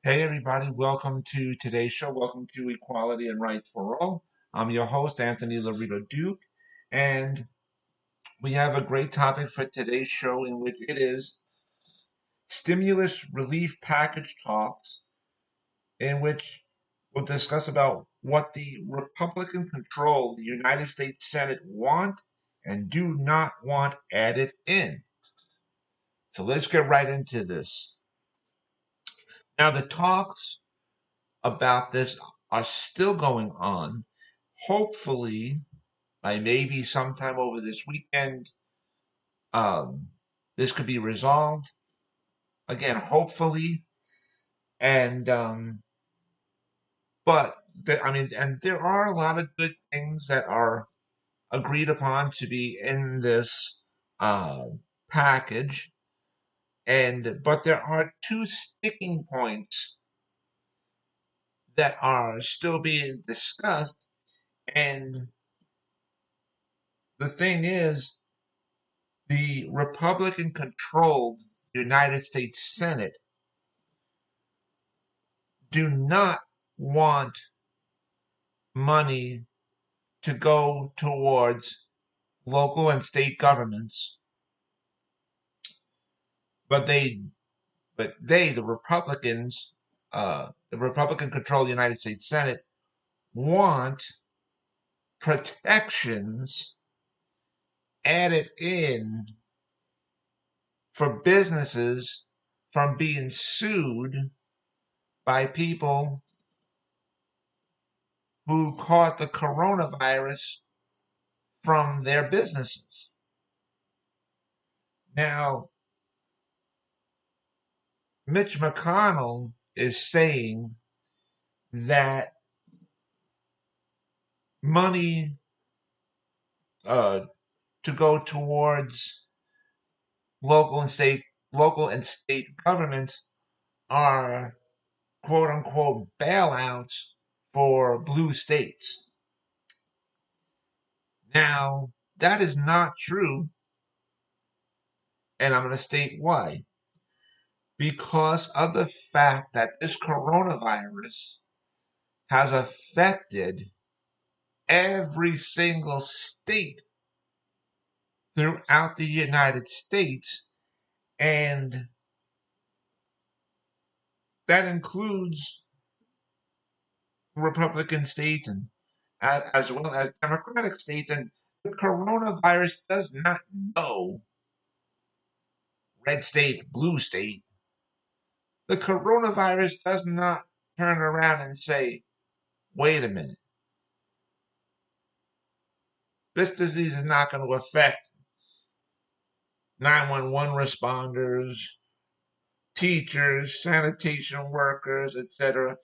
Hey everybody, welcome to today's show. Welcome to Equality and Rights for All. I'm your host, Anthony Lorito-Duke, and we have a great topic for today's show in which it is stimulus relief package talks, in which we'll discuss about what the Republican-controlled United States Senate want and do not want added in. So let's get right into this. Now, the talks about this are still going on. Hopefully, by maybe sometime over this weekend, um, this could be resolved. Again, hopefully, and but and there are a lot of good things that are agreed upon to be in this uh, package, and but there are two sticking points that are still being discussed, and the thing is, the Republican controlled United States Senate do not want money to go towards local and state governments, but the Republicans, the Republican controlled United States Senate, want protections added in for businesses from being sued by people who caught the coronavirus from their businesses. Now, Mitch McConnell is saying that money uh, to go towards local and state local and state governments are quote unquote bailouts for blue states. Now, that is not true, and I'm going to state why. Because of the fact that this coronavirus has affected every single state throughout the United States, and that includes Republican states and as well as Democratic states. And the coronavirus does not know red state, blue state. The coronavirus does not turn around and say, wait a minute, this disease is not going to affect 911 responders, teachers, sanitation workers, etc.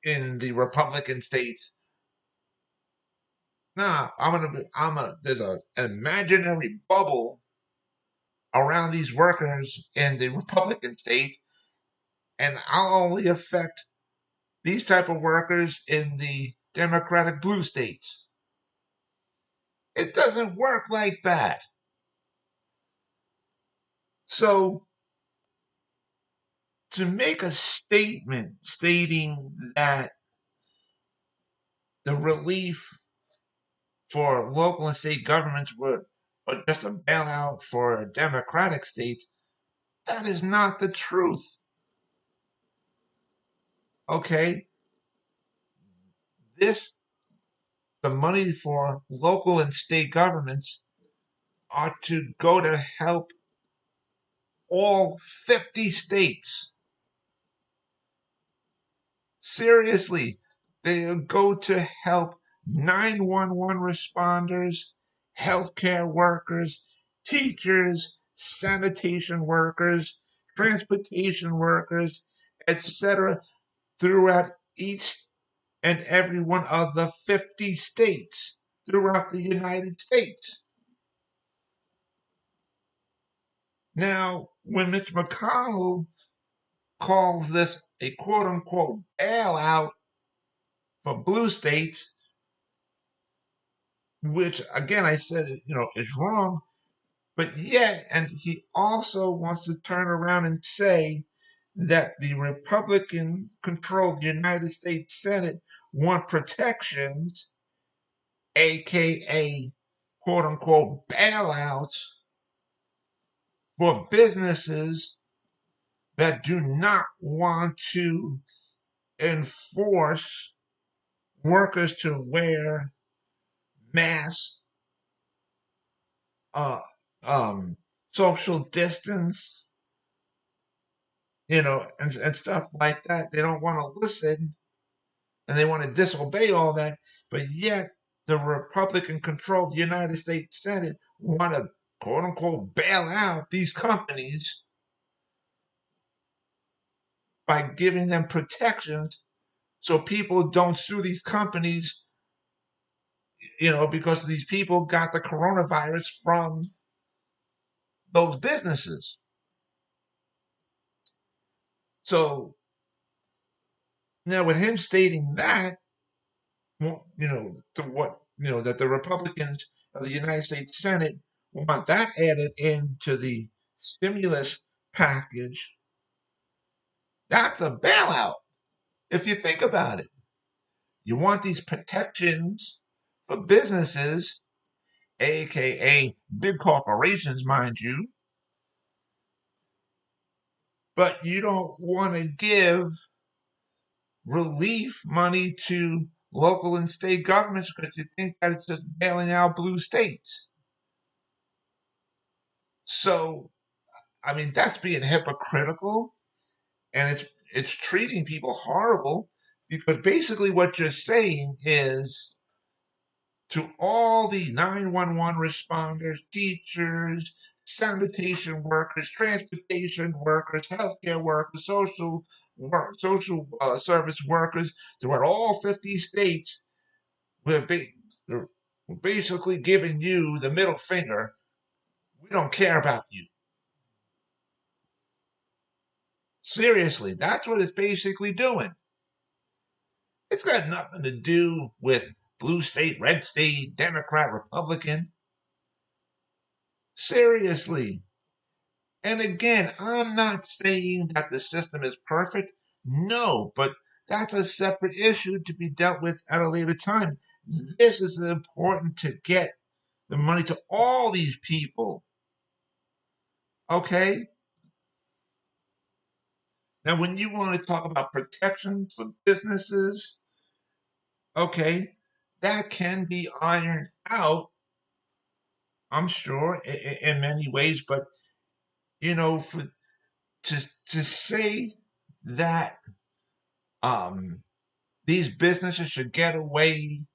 in the Republican states. Nah, there's an imaginary bubble around these workers in the Republican states, and I'll only affect these type of workers in the Democratic blue states. It doesn't work like that. So to make a statement stating that the relief for local and state governments were just a bailout for Democratic states, that is not the truth. Okay? This the money for local and state governments are to go to help all 50 states. Seriously, they go to help 911 responders, healthcare workers, teachers, sanitation workers, transportation workers, etc., throughout each and every one of the 50 states throughout the United States. Now, when Mitch McConnell calls this a quote unquote bailout for blue states, which again I said is wrong, but yet, and he also wants to turn around and say that the Republican-controlled United States Senate want protections, aka quote-unquote bailouts, for businesses that do not want to enforce workers to wear masks, uh, um, social distance, and stuff like that. They don't want to listen and they want to disobey all that, but yet the Republican controlled United States Senate want to quote unquote bail out these companies by giving them protections so people don't sue these companies, because these people got the coronavirus from those businesses. So now with him stating that, to what, that the Republicans of the United States Senate want that added into the stimulus package, that's a bailout. If you think about it, you want these protections for businesses, aka big corporations, mind you, but you don't want to give relief money to local and state governments because you think that it's just bailing out blue states. So, I mean, that's being hypocritical, and it's treating people horrible because basically what you're saying is to all the 911 responders, teachers, sanitation workers, transportation workers, healthcare workers, social service workers throughout all 50 states, we're basically giving you the middle finger. We don't care about you. Seriously, that's what it's basically doing. It's got nothing to do with blue state, red state, Democrat, Republican. Seriously. And again, I'm not saying that the system is perfect. No, but that's a separate issue to be dealt with at a later time. This is important to get the money to all these people. Okay? Now, when you want to talk about protections for businesses, okay, that can be ironed out, I'm sure, in many ways. But for to say that um, these businesses should get away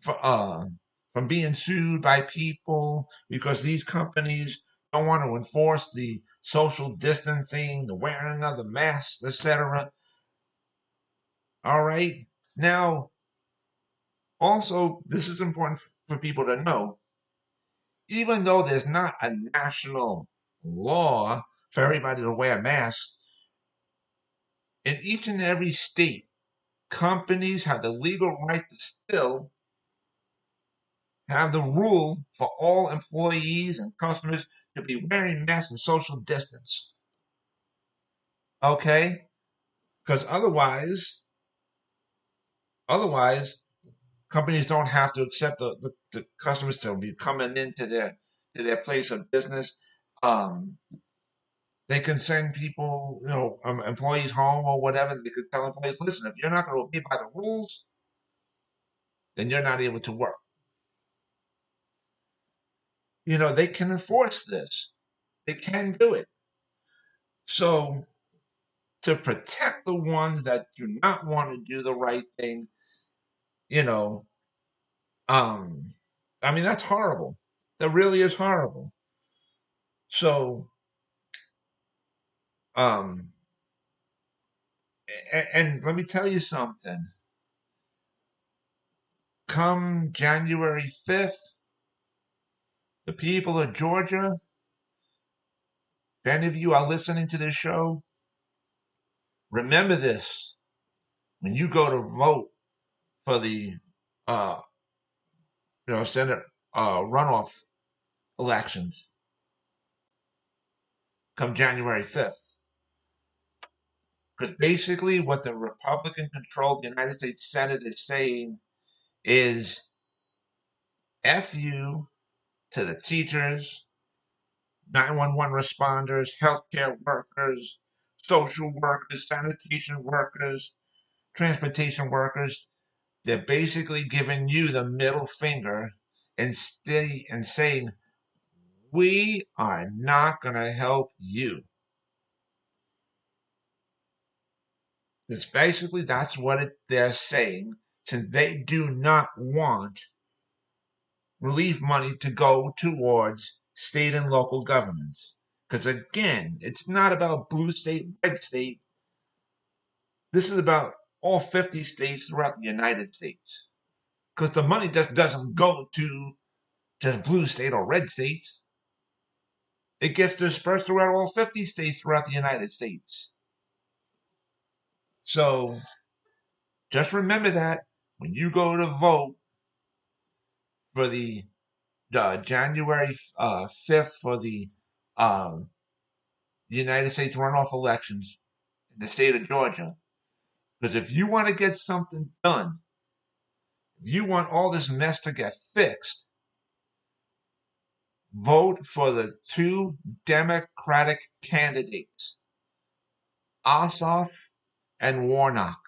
for, from being sued by people because these companies don't want to enforce the social distancing, the wearing of the masks, etc. All right. Now, also, this is important for people to know. Even though there's not a national law for everybody to wear masks, in each and every state, companies have the legal right to still have the rule for all employees and customers to be wearing masks and social distance. Okay? Because otherwise, companies don't have to accept the customers to be coming into their place of business. Um, they can send people, employees home or whatever. They could tell employees, listen, if you're not going to obey by the rules, then you're not able to work. They can enforce this. They can do it. So to protect the ones that do not want to do the right thing, you know, um, I mean, that's horrible. That really is horrible. So, um, and let me tell you something. Come January 5th, the people of Georgia, if any of you are listening to this show, remember this when you go to vote for the, uh, Senate runoff elections come January 5th. Because basically, what the Republican controlled United States Senate is saying is F you to the teachers, 911 responders, healthcare workers, social workers, sanitation workers, transportation workers. They're basically giving you the middle finger and saying, we are not going to help you. It's basically that's what they're saying, since they do not want relief money to go towards state and local governments. Because again, it's not about blue state, red state. This is about all 50 states throughout the United States. Because the money just doesn't go to just blue state or red states. It gets dispersed throughout all 50 states throughout the United States. So just remember that when you go to vote for the January 5th for the United States runoff elections in the state of Georgia. Because if you want to get something done, if you want all this mess to get fixed, vote for the two Democratic candidates, Ossoff and Warnock.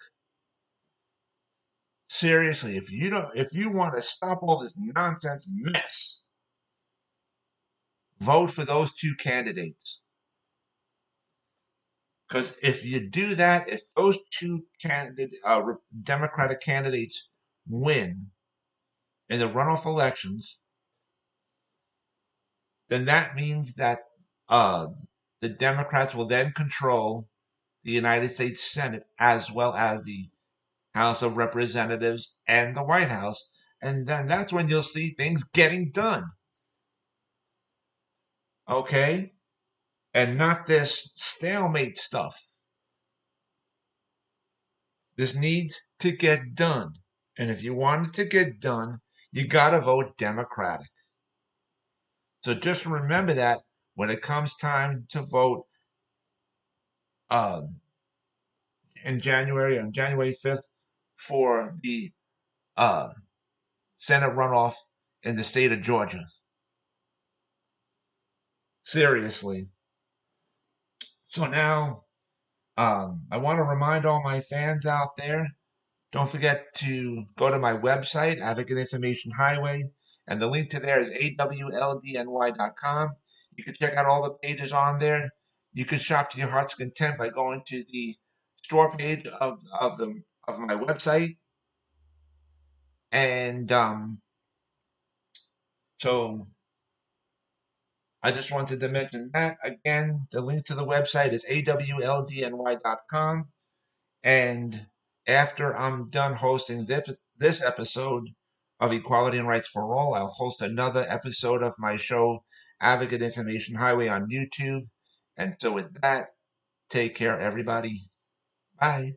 Seriously, if you want to stop all this nonsense mess, vote for those two candidates. Because if you do that, if those two Democratic candidates win in the runoff elections, then that means that uh, the Democrats will then control the United States Senate as well as the House of Representatives and the White House. And then that's when you'll see things getting done. Okay? And not this stalemate stuff. This needs to get done. And if you want it to get done, you got to vote Democratic. So just remember that when it comes time to vote um, on January 5th, for the uh, Senate runoff in the state of Georgia. Seriously. So now, I want to remind all my fans out there, don't forget to go to my website, Advocate Information Highway, and the link to there is awldny.com. You can check out all the pages on there. You can shop to your heart's content by going to the store page of my website. And so I just wanted to mention that. Again, the link to the website is awldny.com. And after I'm done hosting this episode of Equality and Rights for All, I'll host another episode of my show, Advocate Information Highway, on YouTube. And so with that, take care, everybody. Bye.